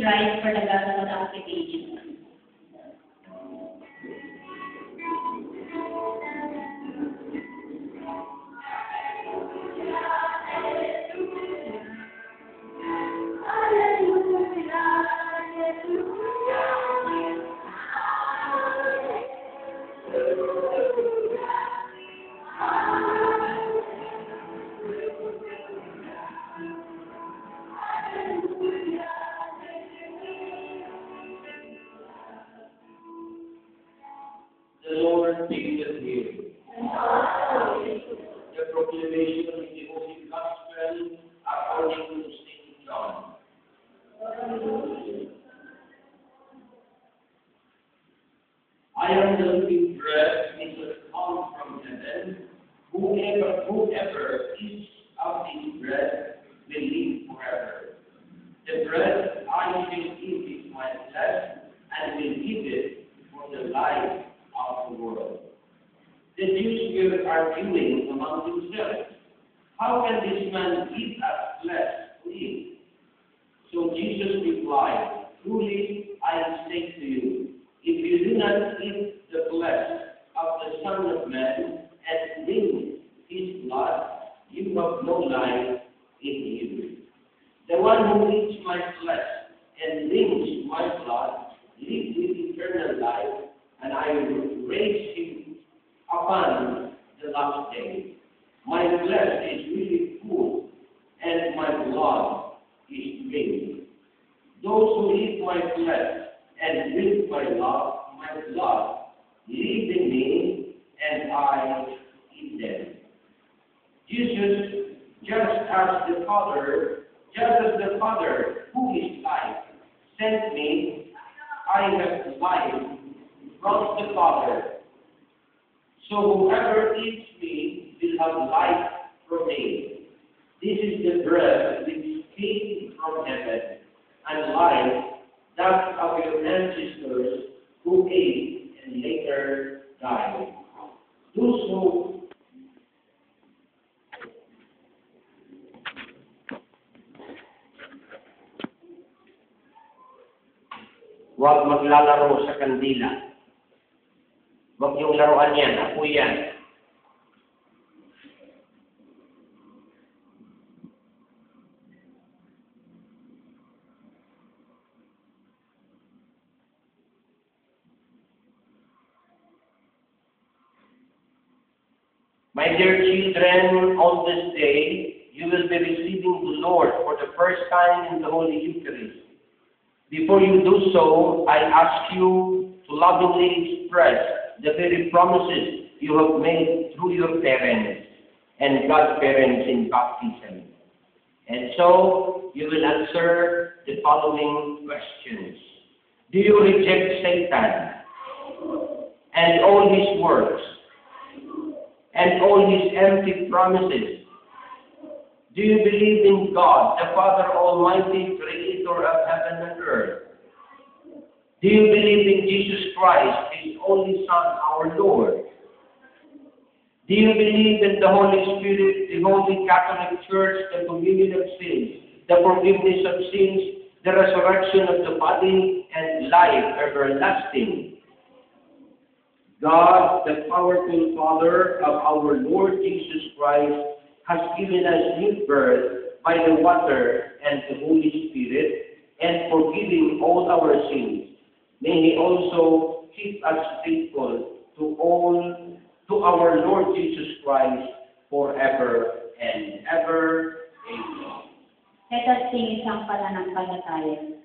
please rise for the gospel activation? The Lord be with you. The proclamation of the Holy Gospel according to St. John. I am the living bread which has come from heaven. Whoever eats of this bread will live forever. The bread I will give is my flesh, and will give it for the life of the world. The Jews were arguing among themselves, how can this man eat us flesh to eat? So Jesus replied, truly I say to you, if you do not eat the flesh of the Son of Man and drink his blood, you have no life in you. The one who eats my flesh and drinks my blood lives with eternal life, and I will raise him upon the last day. My flesh is really food, and my blood is drink. Those who eat my flesh and drink my blood live in me, and I in them. Jesus, just as the Father who is life sent me, I have life from the Father. So whoever eats me will have life from me. This is the bread which came from heaven, and life that of your ancestors who ate and later died. Those who huwag maglalaro sa kandila. Huwag yung laruan yan, ako yan. My dear children, on this day, you will be receiving the Lord for the first time in the Holy Eucharist. Before you do so, I ask you to lovingly express the very promises you have made through your parents and godparents in baptism. And so, you will answer the following questions. Do you reject Satan and all his works and all his empty promises? Do you believe in God, the Father Almighty, Creator of heaven and earth? Do you believe in Jesus Christ, His only Son, our Lord? Do you believe in the Holy Spirit, the Holy Catholic Church, the communion of sins, the forgiveness of sins, the resurrection of the body, and life everlasting? God, the powerful Father of our Lord Jesus Christ, has given us new birth by the water and the Holy Spirit, and forgiving all our sins. May He also keep us faithful to our Lord Jesus Christ forever and ever. Amen. Let us sing isang pananampalataya.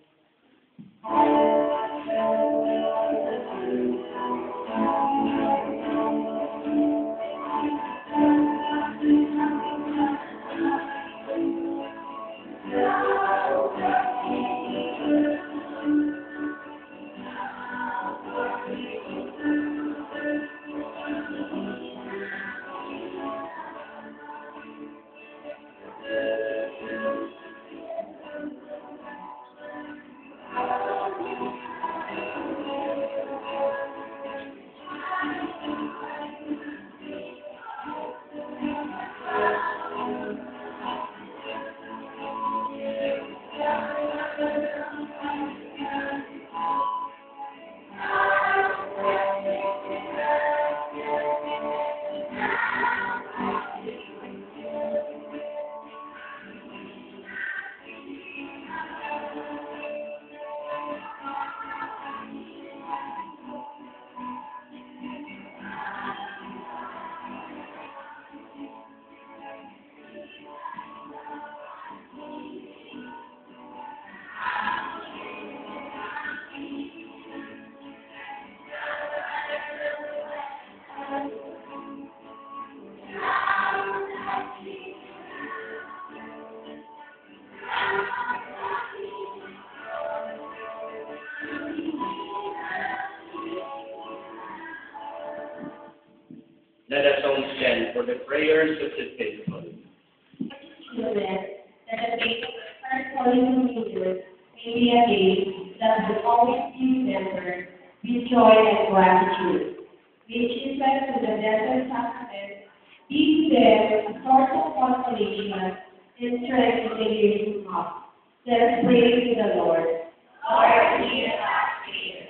Let us all stand for the prayers of the faithful. Children, that the faith of our Holy Communion may be a day that will always be remembered with joy and gratitude. May Jesus to the Blessed Sacrament be to them a source of consolation and strength in the years to come. Let us pray to the Lord. Lord, hear our prayer.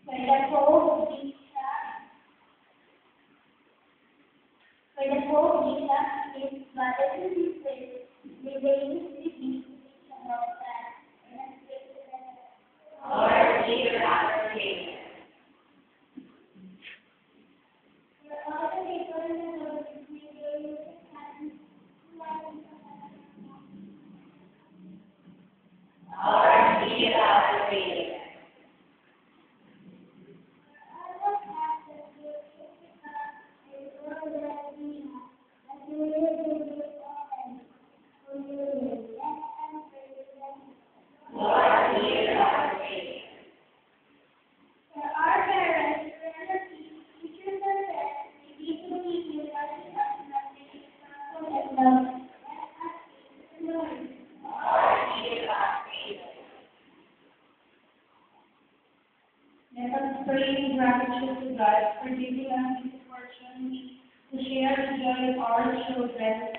When the Pope Jesus is brother to his faith, may they use the peace about that and speak to them. Lord, hear our prayer. For all the people in the world, may they use the time to life. Lord, hear our prayer. Let us pray in gratitude to God for giving us this opportunity to share the joy of our children